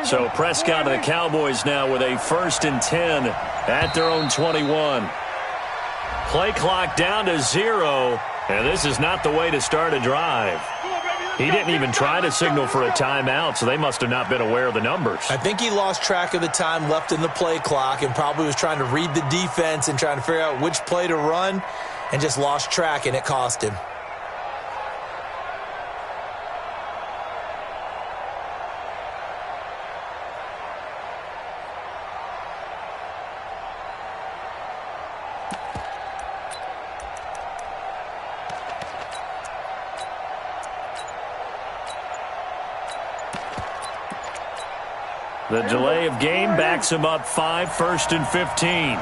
So Prescott and the Cowboys now with a 1st and 10 at their own 21. Play clock down to 0, and this is not the way to start a drive. He didn't even try to signal for a timeout, so they must have not been aware of the numbers. I think he lost track of the time left in the play clock and probably was trying to read the defense and trying to figure out which play to run and just lost track, and it cost him. The delay of game backs him up 5, 1st and 15.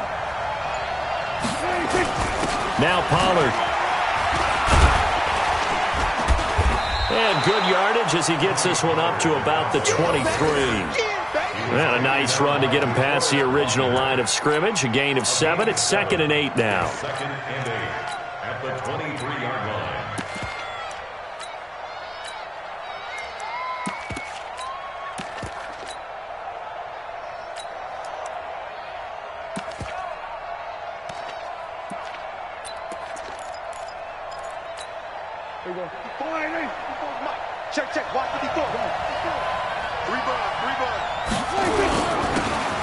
Now Pollard. And good yardage as he gets this one up to about the 23. And a nice run to get him past the original line of scrimmage. A gain of 7. It's 2nd and 8 now. 2nd and 8 at the 23-yard line. Check. Watch 54.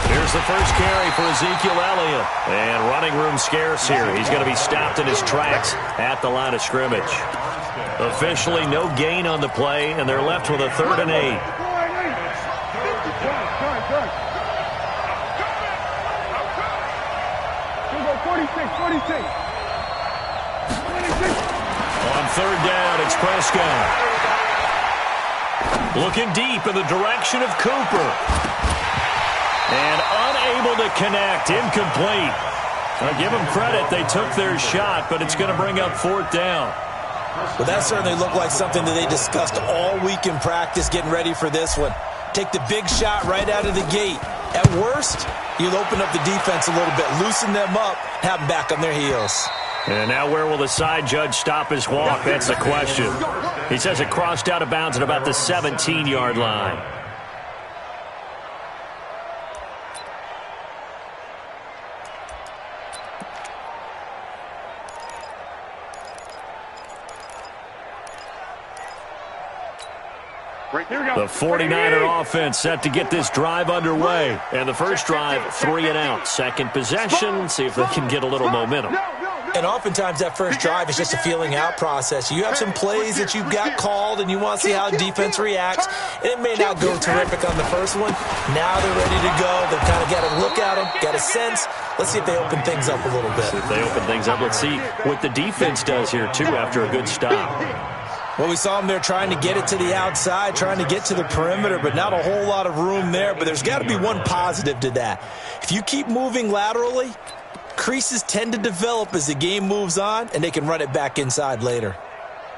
Here's the first carry for Ezekiel Elliott. And running room scarce here. He's going to be stopped in his tracks at the line of scrimmage. Officially no gain on the play, and they're left with a 3rd and 8. On 3rd down, it's Prescott. Looking deep in the direction of Cooper. And unable to connect. Incomplete. I'll give them credit. They took their shot, but it's going to bring up 4th down. Well, that certainly looked like something that they discussed all week in practice getting ready for this one. Take the big shot right out of the gate. At worst, you'll open up the defense a little bit, loosen them up, have them back on their heels. And now where will the side judge stop his walk? That's the question. He says it crossed out of bounds at about the 17-yard line. The 49er offense set to get this drive underway. And the first drive, 3 and out. Second possession, see if they can get a little momentum. And oftentimes that first drive is just a feeling out process. You have some plays that you've got called and you want to see how defense reacts. And it may not go terrific on the first one. Now they're ready to go. They've kind of got a look at them, got a sense. Let's see if they open things up a little bit. If they open things up, let's see what the defense does here, too, after a good stop. Well, we saw them there trying to get it to the outside, trying to get to the perimeter, but not a whole lot of room there. But there's got to be one positive to that. If you keep moving laterally, creases tend to develop as the game moves on, and they can run it back inside later.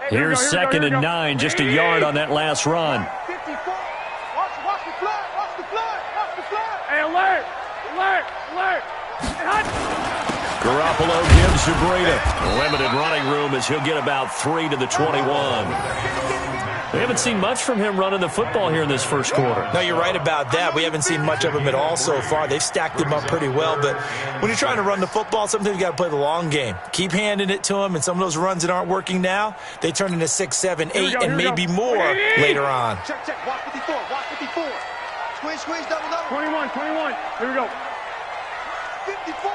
Here's 2nd and 9, just a yard on that last run. Watch the flood. Hey, alert. Garoppolo gives Sabrina limited running room as he'll get about 3 to the 21. We haven't seen much from him running the football here in this first quarter. No, you're right about that. We haven't seen much of him at all so far. They've stacked him up pretty well, but when you're trying to run the football, sometimes you got to play the long game. Keep handing it to him, and some of those runs that aren't working now, they turn into 6, 7, 8, and maybe more later on. Check. Watch 54. Squeeze, double. 21. Here we go. 54.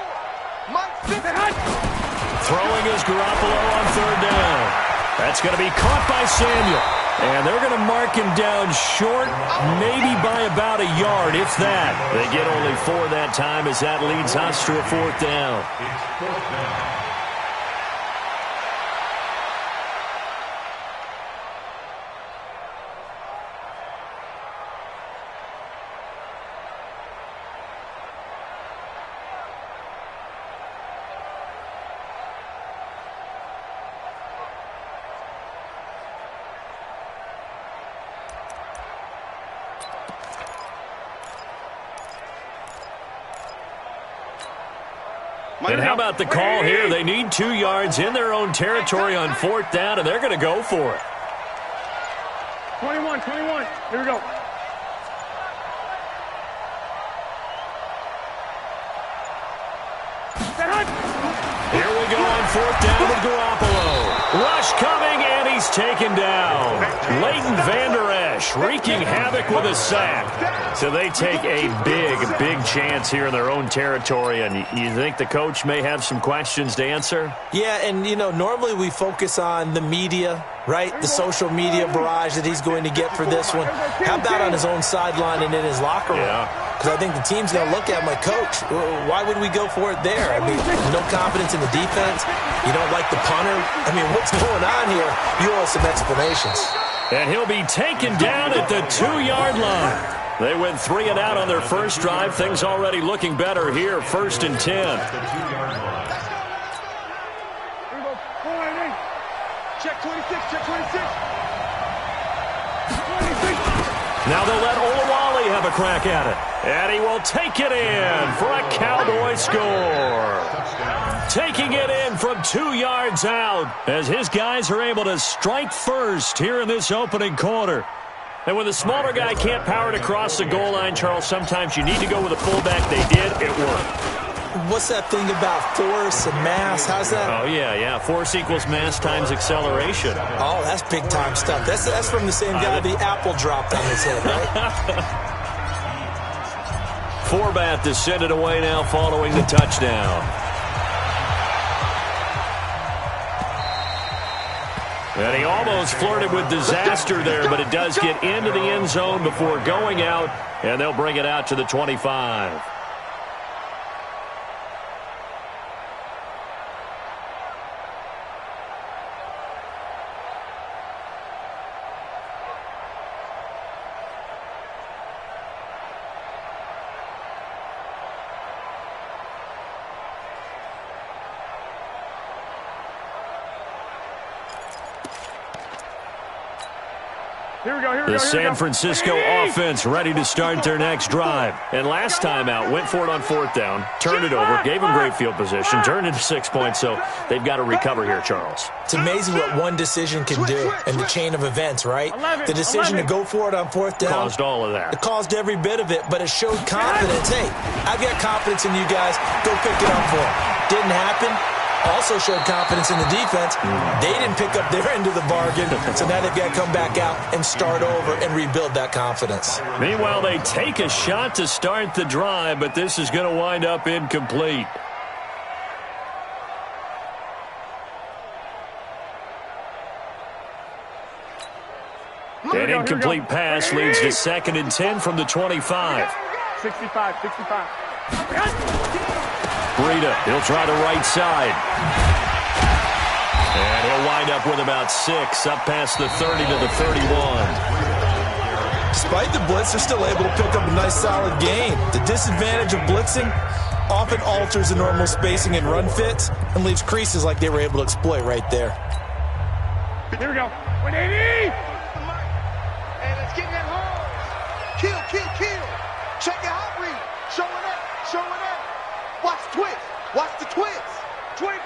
Mike, 50. Throwing is Garoppolo on 3rd down. That's going to be caught by Samuel. And they're going to mark him down short, maybe by about a yard, if that. They get only 4 that time as that leads us to a 4th down. It's 4th down. And how about the call here? They need 2 yards in their own territory on 4th down, and they're going to go for it. 21. Here we go. is taken down. Leighton Vander Esch wreaking havoc with a sack. So they take a big chance here in their own territory, and you think the coach may have some questions to answer? Yeah, and, you know, normally we focus on the media, right? The social media barrage that he's going to get for this one. How about on his own sideline and in his locker room? Because I think the team's going to look at him like, Coach, why would we go for it there? I mean, no confidence in the defense. You don't like the punter. I mean, what's going on here? You owe us some explanations. And he'll be taken down at the 2-yard line. They went 3 and out on their first drive. Things already looking better here. 1st and 10. Check 26, check 26. Now they'll let Olawale have a crack at it. And he will take it in for a Cowboy score. Taking it in from 2 yards out as his guys are able to strike first here in this opening quarter. And when the smaller guy can't power it across the goal line, Charles, sometimes you need to go with a fullback. They did. It worked. What's that thing about force and mass? How's that? Oh, yeah. Force equals mass times acceleration. Oh, that's big-time stuff. That's from the same guy the apple dropped on his head, right? Forbath to send it away now following the touchdown. And he almost flirted with disaster there, but it does get into the end zone before going out, and they'll bring it out to the 25. The San Francisco offense ready to start their next drive. And last time out, went for it on 4th down, turned it over, gave them great field position, turned into 6 points, so they've got to recover here, Charles. It's amazing what one decision can do in the chain of events, right? The decision to go for it on 4th down. Caused all of that. It caused every bit of it, but it showed confidence. Hey, I've got confidence in you guys. Go pick it up for them. Didn't happen. Also showed confidence in the defense. They didn't pick up their end of the bargain, so now they've got to come back out and start over and rebuild that confidence. Meanwhile, they take a shot to start the drive, but this is going to wind up incomplete. An incomplete pass leads to 2nd and 10 from the 25. 65. Breida, he'll try the right side. And he'll wind up with about 6, up past the 30 to the 31. Despite the blitz, they're still able to pick up a nice, solid gain. The disadvantage of blitzing often alters the normal spacing and run fits and leaves creases like they were able to exploit right there. Here we go. 180! And let's get that home. Kill. Check your hot read. Showing up. Watch the twist. 25.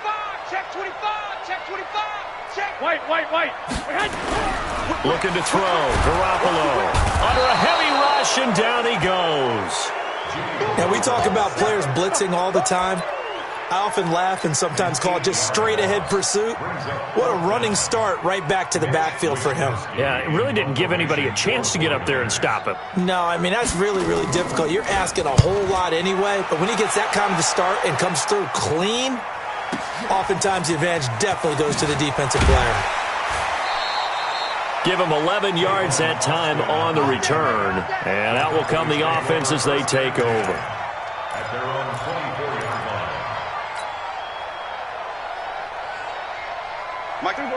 Check 25. Check. Wait. Looking to throw. Garoppolo under a heavy rush, and down he goes. Now, we talk about players blitzing all the time. I often laugh and sometimes call it just straight-ahead pursuit. What a running start right back to the backfield for him. Yeah, it really didn't give anybody a chance to get up there and stop him. No, I mean, that's really, really difficult. You're asking a whole lot anyway, but when he gets that kind of a start and comes through clean, oftentimes the advantage definitely goes to the defensive player. Give him 11 yards that time on the return, and out will come the offense as they take over. At their own 24-yard line.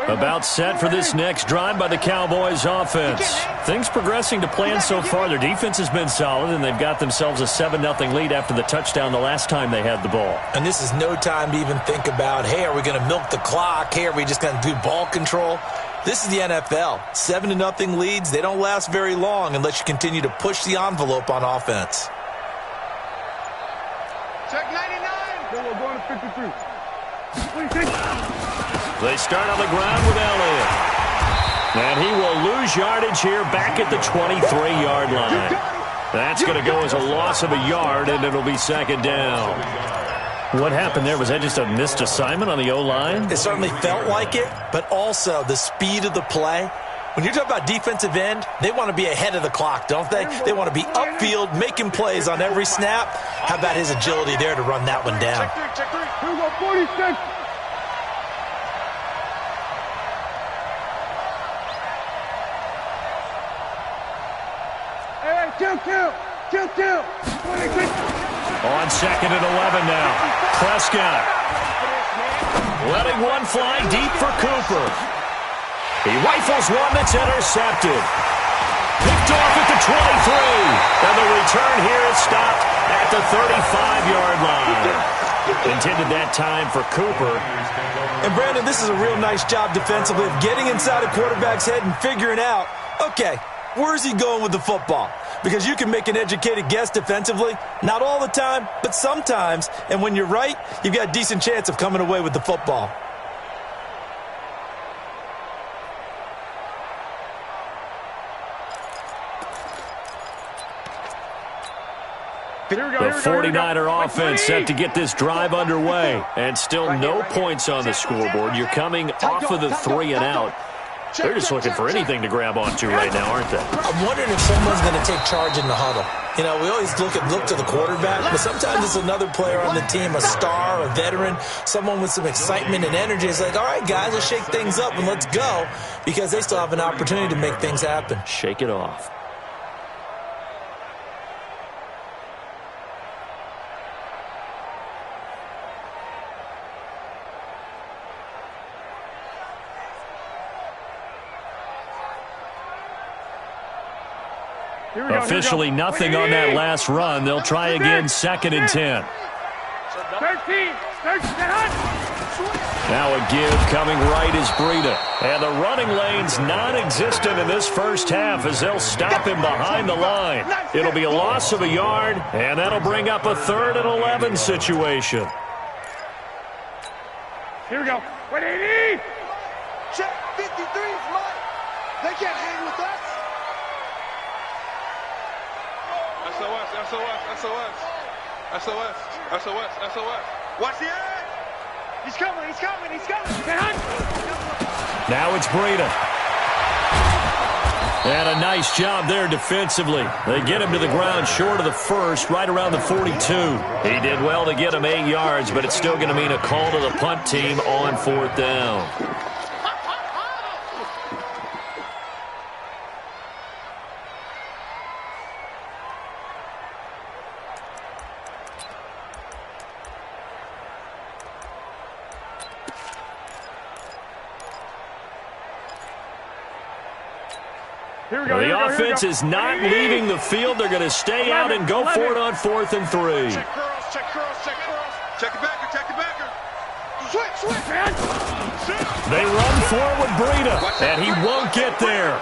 About set for this next drive by the Cowboys offense. Things progressing to plan so far. Their defense has been solid, and they've got themselves a 7-0 lead after the touchdown the last time they had the ball. And this is no time to even think about, hey, are we going to milk the clock? Hey, are we just going to do ball control? This is the NFL. 7-0 leads, they don't last very long unless you continue to push the envelope on offense. Check 99. We're going to 53. 26. They start on the ground with Elliott. And he will lose yardage here back at the 23-yard line. That's going to go as a loss of a yard, and it'll be 2nd down. What happened there? Was that just a missed assignment on the O-line? It certainly felt like it, but also the speed of the play. When you're talking about defensive end, they want to be ahead of the clock, don't they? They want to be upfield, making plays on every snap. How about his agility there to run that one down? Check three. Here we go, 46. Hey, kill. 26. On 2nd and 11 now. Prescott letting one fly deep for Cooper. He rifles one that's intercepted. Picked off at the 23. And the return here is stopped at the 35-yard line. Intended that time for Cooper. And, Brandon, this is a real nice job defensively of getting inside a quarterback's head and figuring out, okay, where's he going with the football? Because you can make an educated guess defensively. Not all the time, but sometimes. And when you're right, you've got a decent chance of coming away with the football. The 49er offense set to get this drive underway. And still no points on the scoreboard. You're coming off of the 3 and out. They're just looking for anything to grab onto right now, aren't they? I'm wondering if someone's going to take charge in the huddle. You know, we always look to the quarterback, but sometimes it's another player on the team, a star, a veteran, someone with some excitement and energy. It's like, all right, guys, let's shake things up and let's go, because they still have an opportunity to make things happen. Shake it off. Officially nothing on that last run. They'll try again 2nd and 10. 13. Now a give coming right is Breida. And the running lane's non-existent in this first half as they'll stop him behind the line. It'll be a loss of a yard, and that'll bring up a 3rd and 11 situation. Here we go. 180. Check 53 is mine. They can't hang with us. SOS. Watch the edge. He's coming. Now it's Breida. And a nice job there defensively. They get him to the ground short of the first, right around the 42. He did well to get him 8 yards, but it's still going to mean a call to the punt team on 4th down. The offense is not leaving the field. They're going to stay out and go for it on 4th and 3. Check curls. Check the backer. Switch, man. They run forward with Breida, and he won't get there.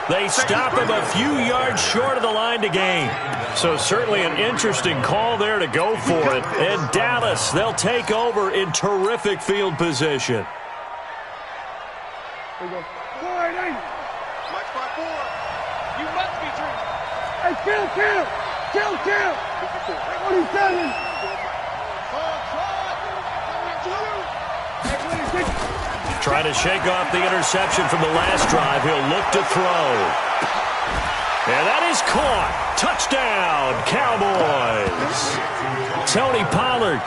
They stop him a few yards short of the line to gain. So certainly an interesting call there to go for it. And Dallas, they'll take over in terrific field position. Here we go. 480. Watch my 4. You must be true. Hey, kill. 27. Trying to shake off the interception from the last drive. He'll look to throw. And that is caught. Touchdown, Cowboys. Tony Pollard,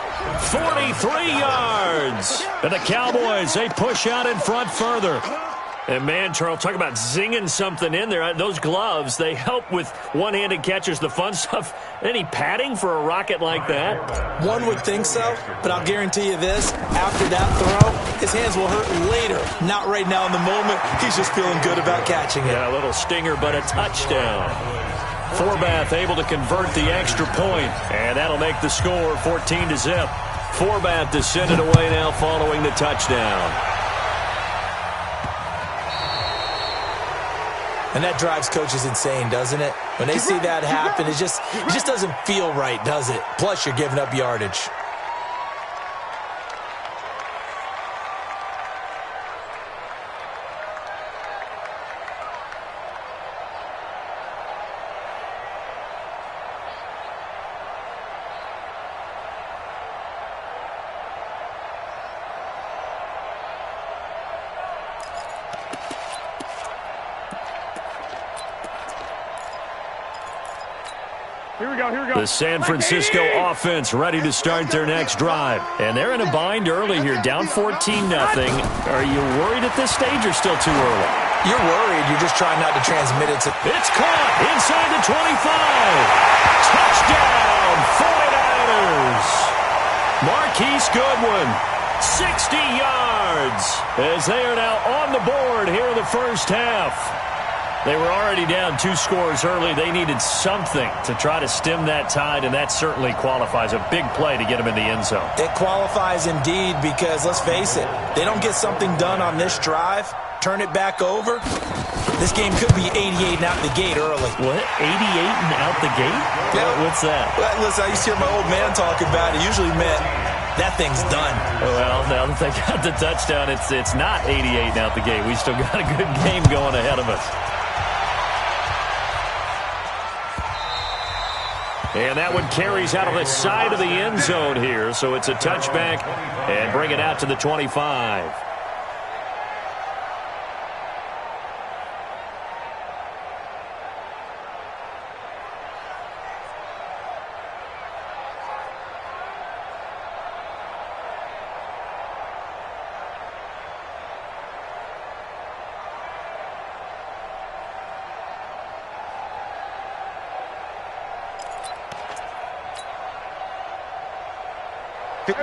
43 yards. And the Cowboys, they push out in front further. And, man, Charles, talk about zinging something in there. Those gloves, they help with one-handed catches, the fun stuff. Any padding for a rocket like that? One would think so, but I'll guarantee you this. After that throw, his hands will hurt later. Not right now in the moment. He's just feeling good about catching it. Yeah, a little stinger, but a touchdown. Forbath able to convert the extra point, and that'll make the score 14-0. Forbath to send it away now following the touchdown. And that drives coaches insane, doesn't it? When they see that happen, it just doesn't feel right, does it? Plus, you're giving up yardage. Here we go. The San Francisco offense ready to start their next drive. And they're in a bind early here, down 14-0. Are you worried at this stage or still too early? You're worried. You're just trying not to transmit it to... It's caught inside the 25. Touchdown, 49ers. Marquise Goodwin, 60 yards, as they are now on the board here in the first half. They were already down 2 scores early. They needed something to try to stem that tide, and that certainly qualifies. A big play to get them in the end zone. It qualifies indeed because, let's face it, they don't get something done on this drive, turn it back over, this game could be 88 and out the gate early. What? 88 and out the gate? Yeah. What's that? Well, listen, I used to hear my old man talk about it. Usually meant that thing's done. Well, now that they got the touchdown, it's not 88 and out the gate. We still got a good game going ahead of us. And that one carries out of the side of the end zone here. So it's a touchback and bring it out to the 25.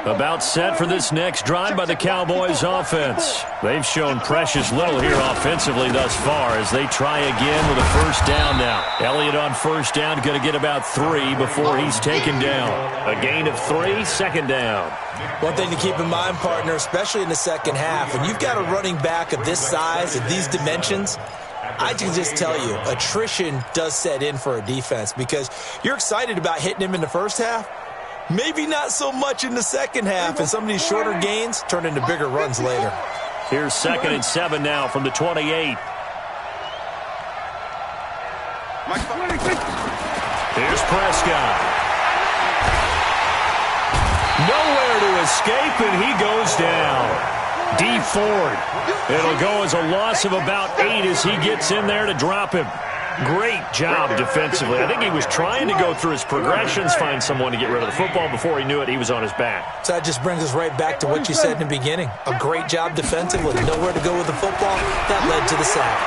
About set for this next drive by the Cowboys offense. They've shown precious little here offensively thus far as they try again with a first down now. Elliott on first down, going to get about 3 before he's taken down. A gain of 3, second down. One thing to keep in mind, partner, especially in the second half, when you've got a running back of this size, of these dimensions, I can just tell you, attrition does set in for a defense because you're excited about hitting him in the first half. Maybe not so much in the second half, and some of these shorter gains turn into bigger runs later. Here's 2nd and 7 now from the 28. Here's Prescott. Nowhere to escape, and he goes down. D Ford. It'll go as a loss of about 8 as he gets in there to drop him. Great job defensively. I think he was trying to go through his progressions, find someone to get rid of the football. Before he knew it, he was on his back. So that just brings us right back to what you said in the beginning. A great job defensively. Nowhere to go with the football. That led to the sack.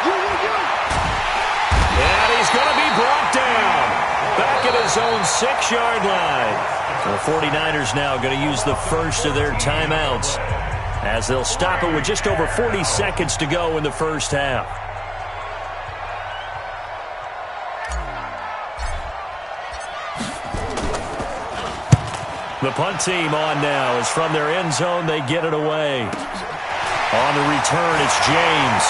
And he's going to be brought down. Back at his own 6-yard line. The 49ers now going to use the first of their timeouts as they'll stop it with just over 40 seconds to go in the first half. The punt team on now is from their end zone. They get it away. On the return, it's James.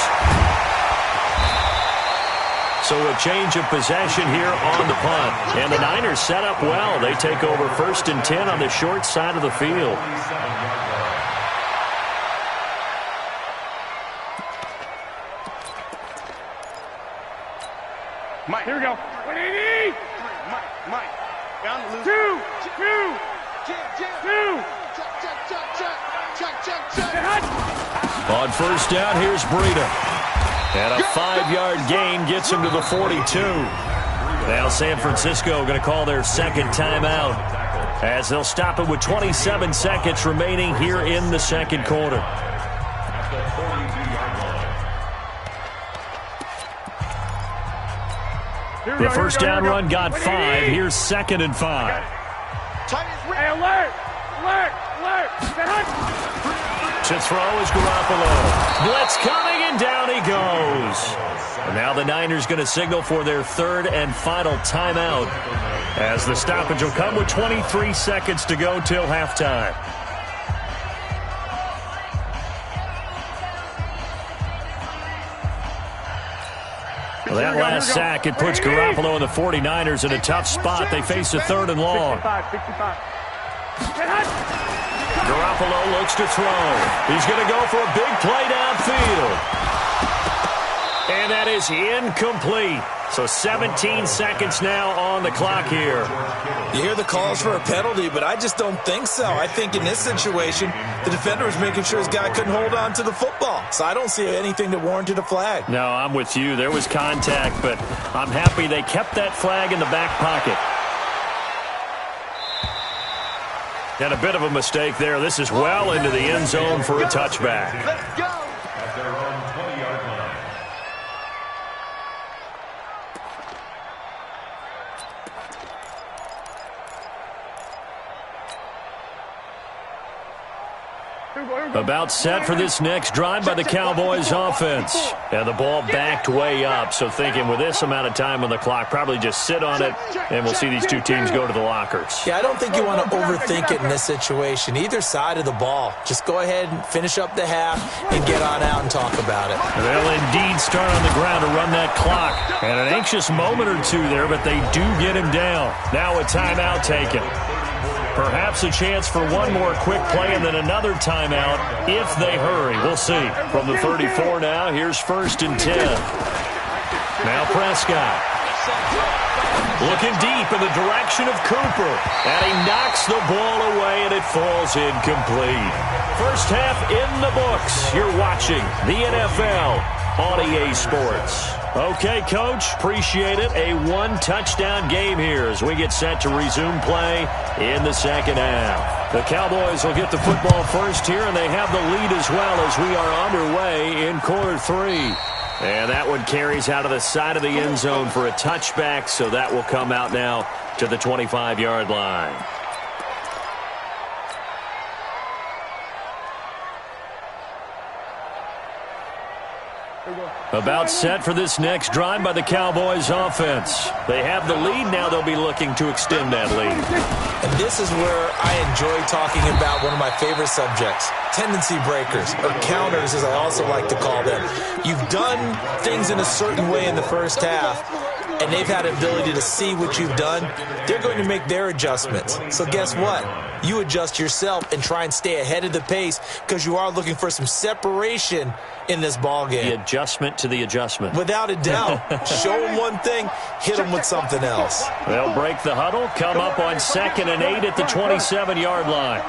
So a change of possession here on the punt. And the Niners set up well. They take over 1st and 10 on the short side of the field. Mike, here we go. 180. Mike. Down the loop. 2. On first down, here's Breida. And a 5-yard gain gets him to the 42. Now San Francisco going to call their second timeout as they'll stop it with 27 seconds remaining here in the second quarter. The first down run got 5. Here's 2nd and 5. Hey, alert! To throw is Garoppolo. Blitz coming, and down he goes. And now the Niners going to signal for their 3rd and final timeout as the stoppage will come with 23 seconds to go till halftime. Well, that last sack, it puts Garoppolo and the 49ers in a tough spot. They face a 3rd and long. 65. Garoppolo looks to throw. He's going to go for a big play downfield. And that is incomplete. So 17 seconds now on the clock here. You hear the calls for a penalty, but I just don't think so. I think in this situation, the defender was making sure his guy couldn't hold on to the football. So I don't see anything that warranted a flag. No, I'm with you. There was contact, but I'm happy they kept that flag in the back pocket. And a bit of a mistake there. This is well into the end zone for a touchback. Let's go. At their own 20-yard line. About set for this next drive by the Cowboys offense. And the ball backed way up, so thinking with this amount of time on the clock, probably just sit on it, and we'll see these two teams go to the lockers. Yeah, I don't think you want to overthink it in this situation. Either side of the ball. Just go ahead and finish up the half and get on out and talk about it. They'll indeed start on the ground to run that clock. And an anxious moment or two there, but they do get him down. Now a timeout taken. Perhaps a chance for one more quick play and then another timeout if they hurry. We'll see. From the 34 now, here's 1st and 10. Now Prescott. Looking deep in the direction of Cooper. And he knocks the ball away and it falls incomplete. First half in the books. You're watching the NFL on EA Sports. Okay, Coach, appreciate it. A one-touchdown game here as we get set to resume play in the second half. The Cowboys will get the football first here, and they have the lead as well as we are underway in quarter 3. And that one carries out of the side of the end zone for a touchback, so that will come out now to the 25-yard line. About set for this next drive by the Cowboys offense. They have the lead now. They'll be looking to extend that lead. And this is where I enjoy talking about one of my favorite subjects, tendency breakers, or counters as I also like to call them. You've done things in a certain way in the first half, and they've had an ability to see what you've done. They're going to make their adjustments. So guess what? You adjust yourself and try and stay ahead of the pace because you are looking for some separation in this ball game. The adjustment to the adjustment. Without a doubt. Show them one thing, hit them with something else. They'll break the huddle, come up on 2nd and 8 at the 27-yard line.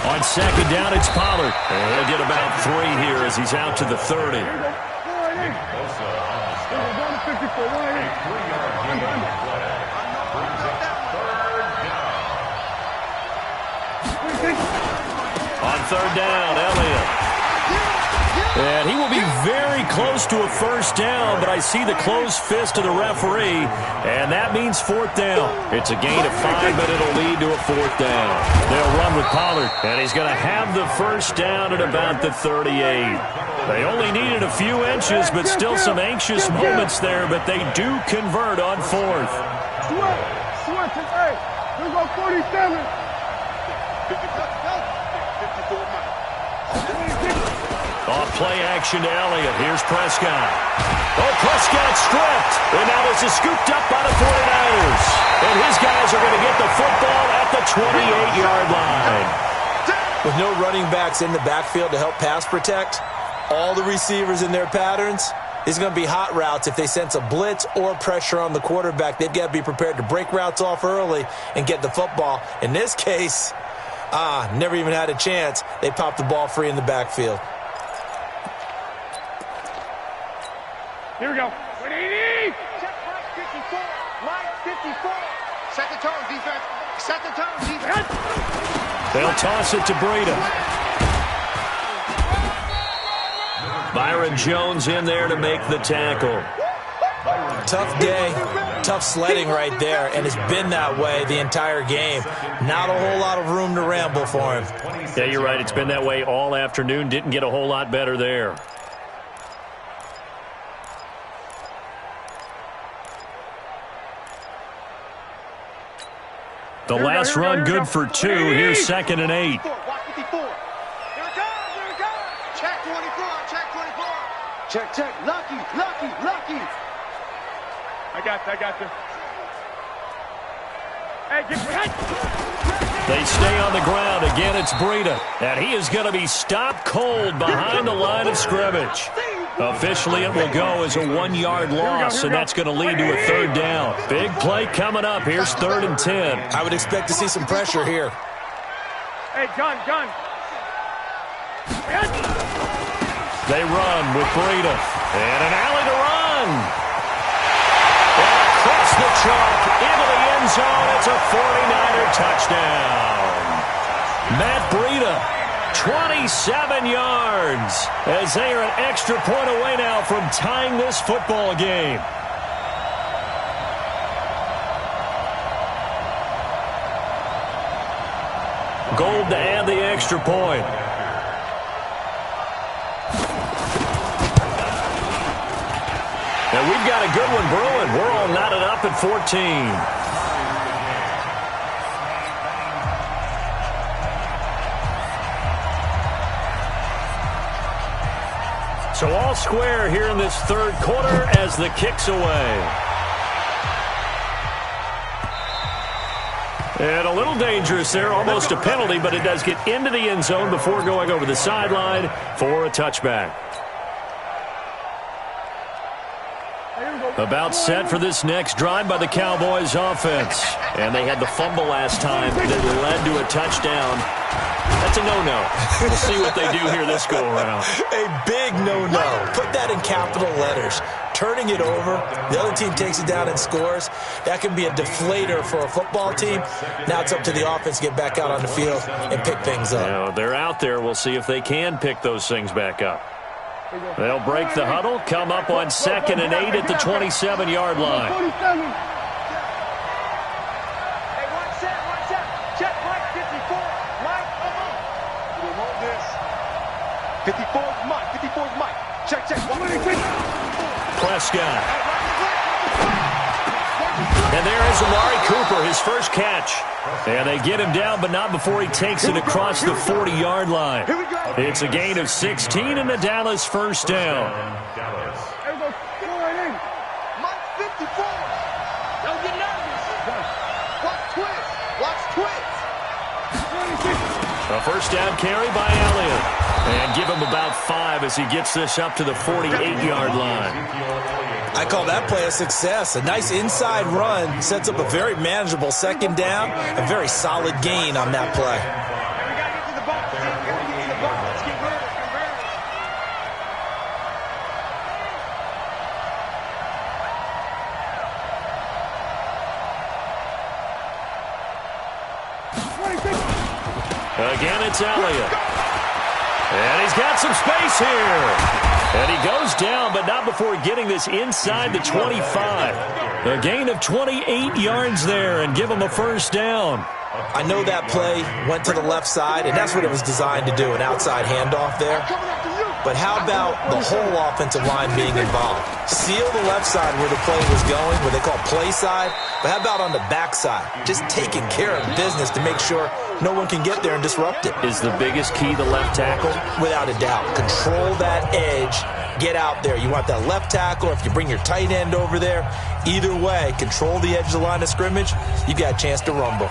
On 2nd down, it's Pollard. And he'll get about 3 here as he's out to the 30. On 3rd down, Elliott. And he will be very close to a first down, but I see the closed fist of the referee, and that means 4th down. It's a gain of 5, but it'll lead to a 4th down. They'll run with Pollard, and he's going to have the first down at about the 38. They only needed a few inches, but still some anxious moments there, but they do convert on 4th. Here go 47. Off play action to Elliott. Here's Prescott. Oh, Prescott stripped. And now this is scooped up by the 49ers. And his guys are going to get the football at the 28-yard line. With no running backs in the backfield to help pass protect, all the receivers in their patterns, it's going to be hot routes. If they sense a blitz or pressure on the quarterback, they've got to be prepared to break routes off early and get the football. In this case, never even had a chance. They popped the ball free in the backfield. Here we go. 180. Check Mike 54. Mike 54. Set the tone, defense. Set the tone, defense. They'll toss it to Breida. Byron Jones in there to make the tackle. Tough day, tough sledding right there, and it's been that way the entire game. Not a whole lot of room to ramble for him. Yeah, you're right. It's been that way all afternoon. Didn't get a whole lot better there. The last run good for 2. Here's 2nd and 8. Watch 54. Here it goes, here it goes. Check 24, check 24. Check. Lucky. I got you. Hey, They stay on the ground. Again, it's Breida. And he is going to be stopped cold behind the line of scrimmage. Officially, it will go as a 1-yard loss, and that's going to lead to a 3rd down. Big play coming up. Here's 3rd and 10. I would expect to see some pressure here. Hey, gun. They run with Breida. And an alley to run. And across the chalk end zone. It's a 49er touchdown. Matt Breida, 27 yards, as they are an extra point away now from tying this football game. Gold to add the extra point. And we've got a good one brewing. We're all knotted up at 14. So all square here in this third quarter as the kick's away. And a little dangerous there, almost a penalty, but it does get into the end zone before going over the sideline for a touchback. About set for this next drive by the Cowboys offense. And they had the fumble last time that led to a touchdown. That's a no-no. We'll see what they do here this go-around. A big no-no. Put that in capital letters. Turning it over, the other team takes it down and scores. That can be a deflator for a football team. Now it's up to the offense to get back out on the field and pick things up. Now, they're out there. We'll see if they can pick those things back up. They'll break the huddle, come up on 2nd and 8 at the 27-yard line. Hey, one set. Check Mike 54. Mike, come on. We want this. 54 is Mike. 54 is Mike. Check. Prescott. And there is Amari Cooper, his first catch. And they get him down, but not before he takes it across the 40-yard line. It's a gain of 16 and a Dallas first down. Mike 54. Don't get nervous. Watch twist. A first down carry by Elliott. And give him about 5 as he gets this up to the 48-yard line. I call that play a success. A nice inside run sets up a very manageable second down. A very solid gain on that play. We got to get to the box. Let's get rid of it. Again, it's Elliott. And he's got some space here. And he goes down, but not before getting this inside the 25. A gain of 28 yards there and give him a first down. I know that play went to the left side, and that's what it was designed to do, an outside handoff there. But how about the whole offensive line being involved? Seal the left side where the play was going, what they call play side. But how about on the back side? Just taking care of business to make sure no one can get there and disrupt it. Is the biggest key the left tackle? Without a doubt. Control that edge. Get out there. You want that left tackle. If you bring your tight end over there, either way, control the edge of the line of scrimmage, you got a chance to rumble.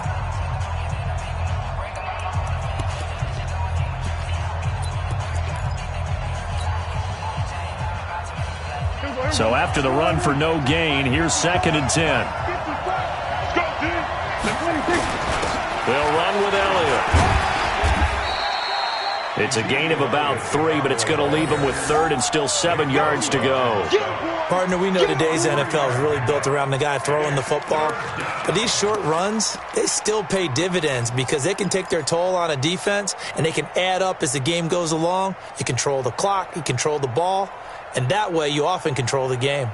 So after the run for no gain, here's 2nd and 10. They'll run with Elliott. It's a gain of about 3, but it's going to leave them with 3rd and still 7 yards to go. Partner, we know today's NFL is really built around the guy throwing the football. But these short runs, they still pay dividends because they can take their toll on a defense, and they can add up as the game goes along. You control the clock, you control the ball, and that way you often control the game.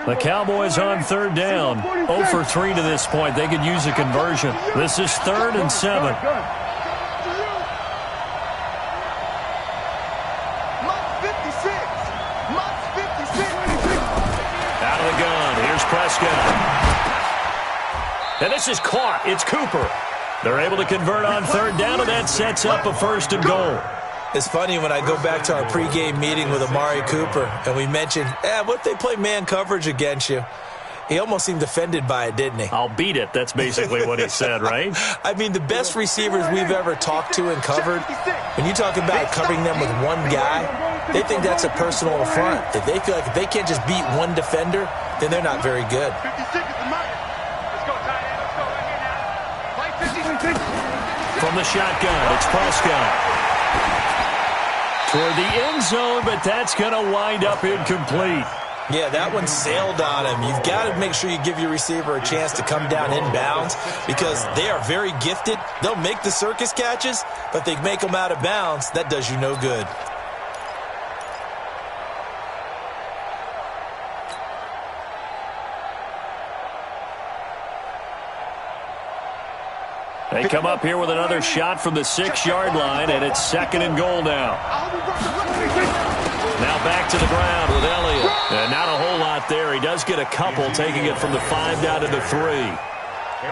The Cowboys on 3rd down. 0 for 3 to this point. They could use a conversion. This is 3rd and 7. Out of the gun. Here's Prescott. And this is caught. It's Cooper. They're able to convert on 3rd down, and that sets up a 1st and goal. It's funny when I go back to our pregame meeting with Amari Cooper, and we mentioned, what if they play man coverage against you? He almost seemed offended by it, didn't he? I'll beat it. That's basically what he said, right? I mean, the best receivers we've ever talked to and covered, when you talk about covering them with one guy, they think that's a personal affront. If they feel like if they can't just beat one defender, then they're not very good. From the shotgun, it's Prescott. Toward the end zone, but that's going to wind up incomplete. Yeah, that one sailed on him. You've got to make sure you give your receiver a chance to come down inbounds because they are very gifted. They'll make the circus catches, but if they make them out of bounds, that does you no good. They come up here with another shot from the 6-yard line, and it's 2nd and goal now. Now back to the ground with Elliott. And not a whole lot there. He does get a couple, taking it from the 5 down to the 3.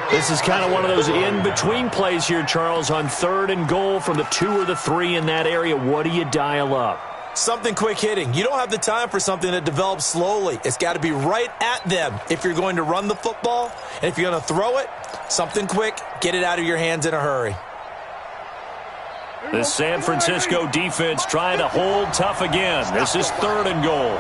This is kind of one of those in-between plays here, Charles, on 3rd and goal from the 2 or the 3 in that area. What do you dial up? Something quick hitting. You don't have the time for something that develops slowly. It's got to be right at them if you're going to run the football. And if you're going to throw it, something quick, get it out of your hands in a hurry. The San Francisco defense trying to hold tough again. This is 3rd and goal.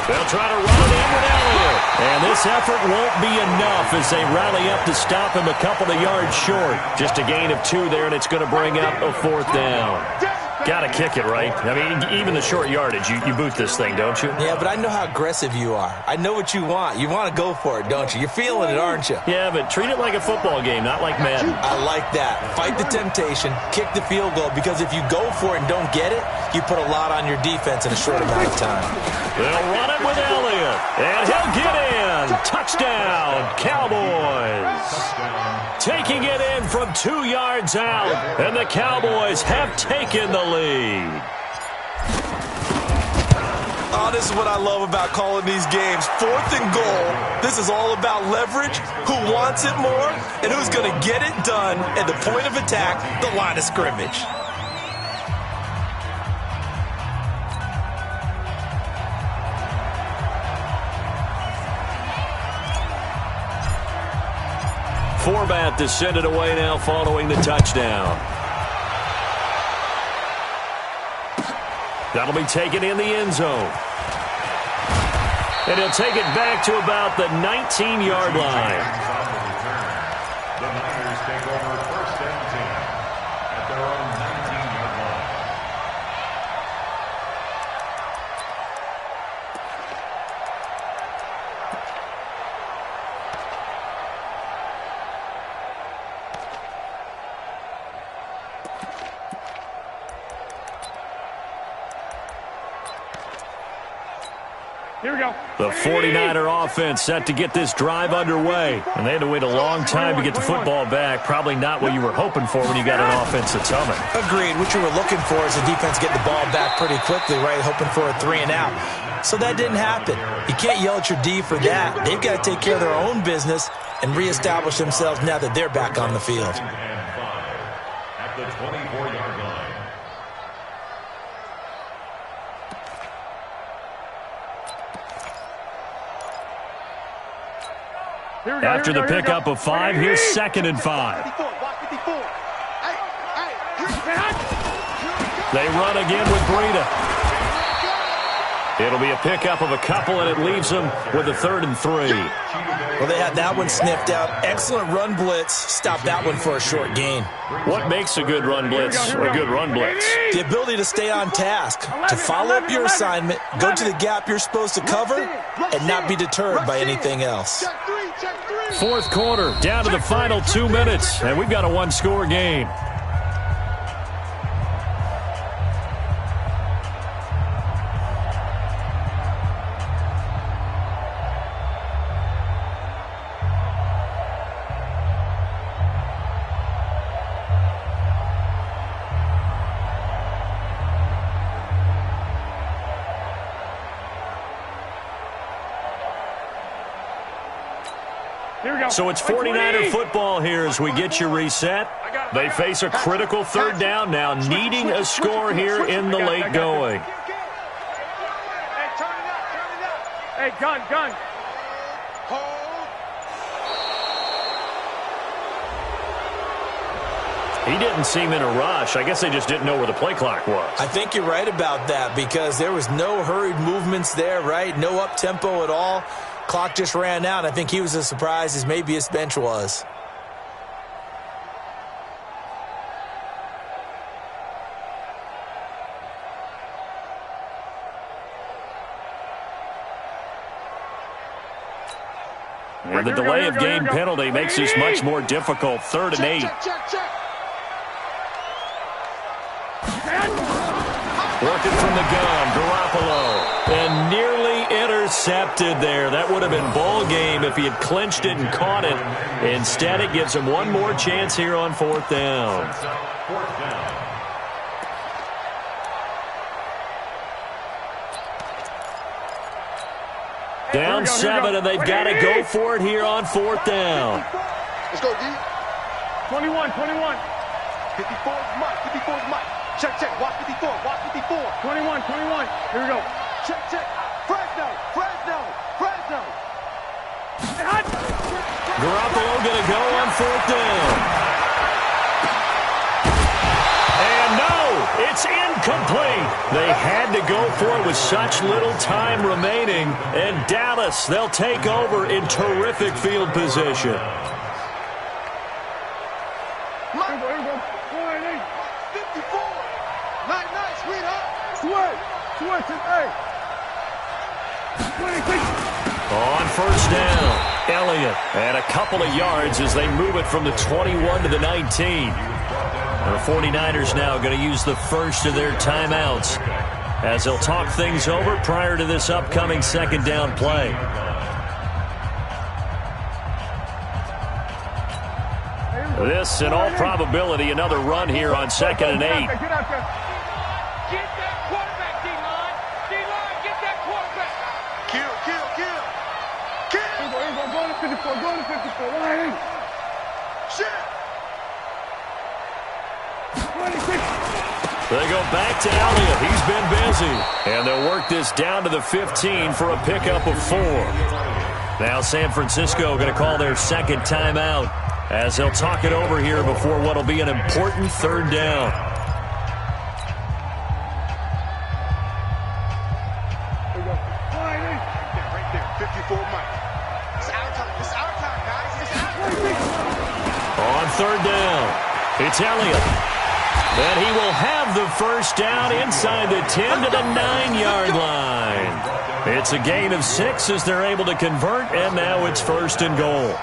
They'll try to run it in with Elliott. And this effort won't be enough as they rally up to stop him a couple of yards short. Just a gain of 2 there, and it's going to bring up a 4th down. Got to kick it, right? I mean, even the short yardage, you boot this thing, don't you? Yeah, but I know how aggressive you are. I know what you want. You want to go for it, don't you? You're feeling it, aren't you? Yeah, but treat it like a football game, not like Madden. I like that. Fight the temptation, kick the field goal, because if you go for it and don't get it, you put a lot on your defense in a short amount of time. They'll run it with Elliott, and he'll get in. Touchdown, Cowboys. Taking it in from 2 yards out, and the Cowboys have taken the lead. Oh, this is what I love about calling these games. 4th and goal. This is all about leverage, who wants it more, and who's going to get it done at the point of attack, the line of scrimmage. Forbat to send it away now following the touchdown. That'll be taken in the end zone. And he'll take it back to about the 19-yard line. The Niners take over 1st and 10 at their own 19-yard line. Here we go. The 49er offense set to get this drive underway. And they had to wait a long time to get the football back. Probably not what you were hoping for when you got an offense that's humming. Agreed. What you were looking for is the defense get the ball back pretty quickly, right? Hoping for a 3 and out. So that didn't happen. You can't yell at your D for that. They've got to take care of their own business and reestablish themselves now that they're back on the field. At the 24-yard line. After the pickup of 5, here's 2nd and 5. They run again with Breida. It'll be a pickup of a couple, and it leaves them with a 3rd and 3. Well, they had that one sniffed out. Excellent run blitz. Stop that one for a short gain. What makes a good run blitz a good run blitz? The ability to stay on task, to follow up your assignment, go to the gap you're supposed to cover, and not be deterred by anything else. 4th quarter, down to the final 2 minutes, and we've got a 1-score game. So it's 49er football here as we get you reset. They face a critical 3rd down now, needing a score here in the late going. Hey, turn it up. Hey, gun. He didn't seem in a rush. I guess they just didn't know where the play clock was. I think you're right about that because there was no hurried movements there, right? No up-tempo at all. Clock just ran out. I think he was as surprised as maybe his bench was. And the delay of game penalty makes this much more difficult. 3rd and 8. Check. Working from the gun, Garoppolo. And nearly intercepted there. That would have been ball game if he had clinched it and caught it. Instead, it gives him one more chance here on 4th down. Down 7, and they've got to go for it here on 4th down. Let's go, D. 21. 54 is Mike. 54 is Mike. Check. Watch 54. 21. Here we go. Check. Fresno. Garoppolo going to go on 4th down. And no, it's incomplete. They had to go for it with such little time remaining. And Dallas, they'll take over in terrific field position. On 1st down, Elliott and a couple of yards as they move it from the 21 to the 19. The 49ers now going to use the first of their timeouts as they'll talk things over prior to this upcoming 2nd down play. This, in all probability, another run here on 2nd and 8. They go back to Elliott. He's been busy. And they'll work this down to the 15 for a pickup of 4. Now San Francisco going to call their 2nd timeout as they'll talk it over here before what will be an important 3rd down. Right there. 54 Mike. It's our time, guys. It's our time. On 3rd down, it's Elliott. And he will have the first down inside the 10 to the 9-yard line. It's a gain of 6 as they're able to convert, and now it's 1st and goal.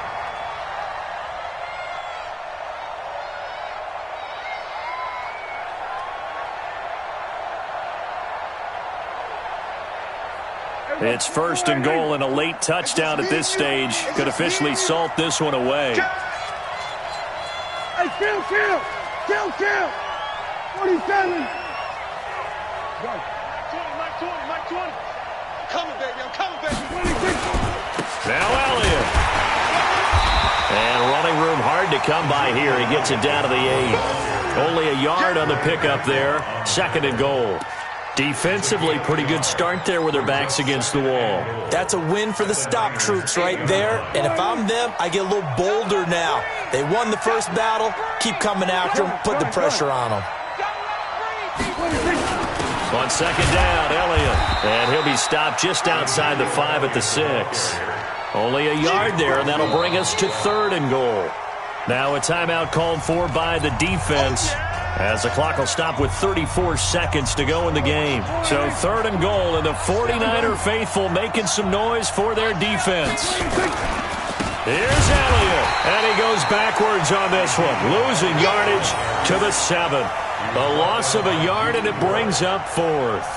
It's 1st and goal, and a late touchdown at this stage could officially salt this one away. Hey, kill. 47. Mike 20. I'm coming, baby. 26. Now Elliott. And running room hard to come by here. He gets it down to the 8. Only a yard on the pickup there. 2nd and goal. Defensively, pretty good start there with their backs against the wall. That's a win for the stop troops right there. And if I'm them, I get a little bolder now. They won the first battle. Keep coming after them. Put the pressure on them. On 2nd down, Elliott. And he'll be stopped just outside the 5 at the 6. Only a yard there, and that'll bring us to 3rd and goal. Now a timeout called for by the defense, as the clock will stop with 34 seconds to go in the game. So 3rd and goal, and the 49er faithful making some noise for their defense. Here's Elliott, and he goes backwards on this one, losing yardage to the 7. A loss of a yard, and it brings up 4th.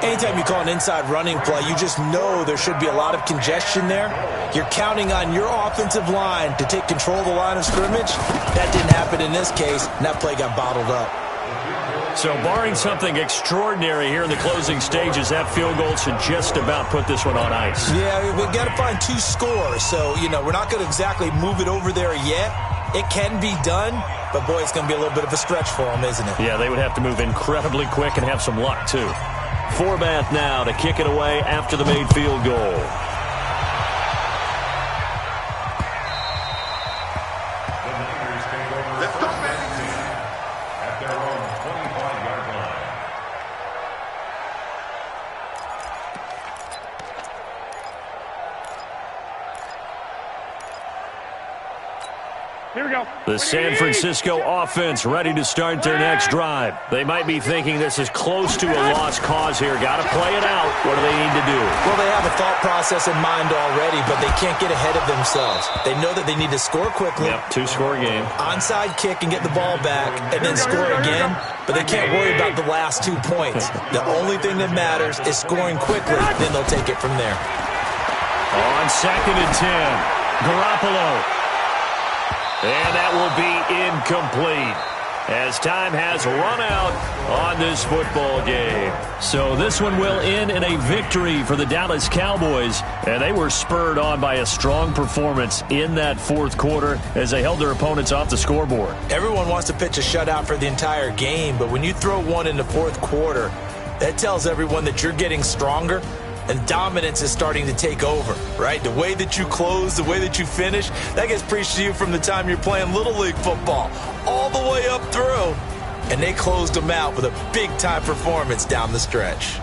Anytime you call an inside running play, you just know there should be a lot of congestion there. You're counting on your offensive line to take control of the line of scrimmage. That didn't happen in this case, and that play got bottled up. So barring something extraordinary here in the closing stages, that field goal should just about put this one on ice. Yeah, we've got to find 2 scores. So, we're not going to exactly move it over there yet. It can be done, but, boy, it's going to be a little bit of a stretch for them, isn't it? Yeah, they would have to move incredibly quick and have some luck, too. Forbath now to kick it away after the made field goal. Let's go, man. At their own 25-yard line. Here we go. The San Francisco offense ready to start their next drive. They might be thinking this is close to a lost cause here. Got to play it out. What do they need to do? Well, they have a thought process in mind already, but they can't get ahead of themselves. They know that they need to score quickly. Yep, two-score game. Onside kick and get the ball back and then score again, but they can't worry about the last 2 points. The only thing that matters is scoring quickly, then they'll take it from there. On 2nd and 10, Garoppolo. And that will be incomplete as time has run out on this football game. So this one will end in a victory for the Dallas Cowboys, and they were spurred on by a strong performance in that fourth quarter as they held their opponents off the scoreboard. Everyone wants to pitch a shutout for the entire game, but when you throw one in the fourth quarter, that tells everyone that you're getting stronger and dominance is starting to take over, right? The way that you close, the way that you finish, that gets preached to you from the time you're playing Little League football all the way up through. And they closed them out with a big-time performance down the stretch.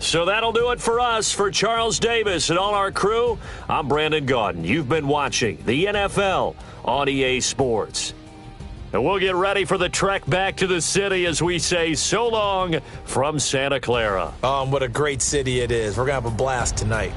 So that'll do it for us. For Charles Davis and all our crew, I'm Brandon Gaudin. You've been watching the NFL on EA Sports. And we'll get ready for the trek back to the city as we say so long from Santa Clara. What a great city it is. We're going to have a blast tonight.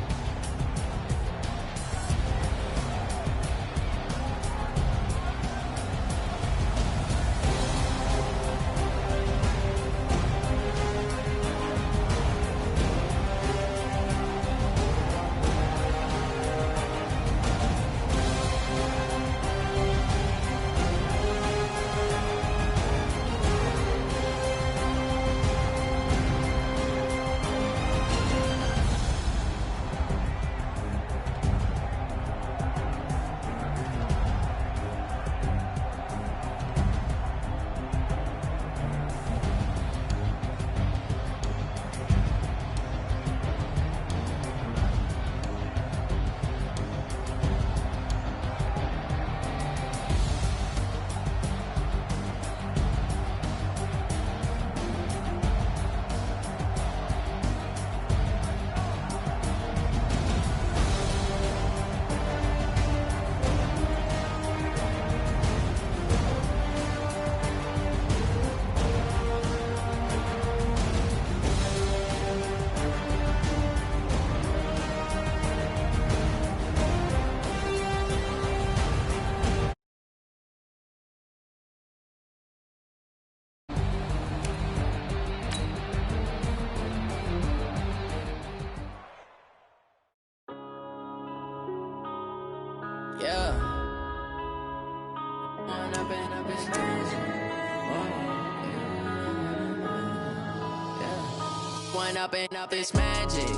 Up this magic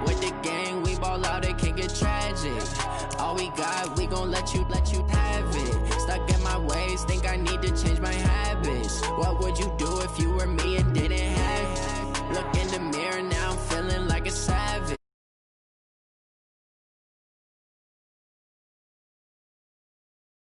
with the gang, we ball out, it can get tragic. All we got, we gon' let you have it. Stuck in my ways, think I need to change my habits. What would you do if you were me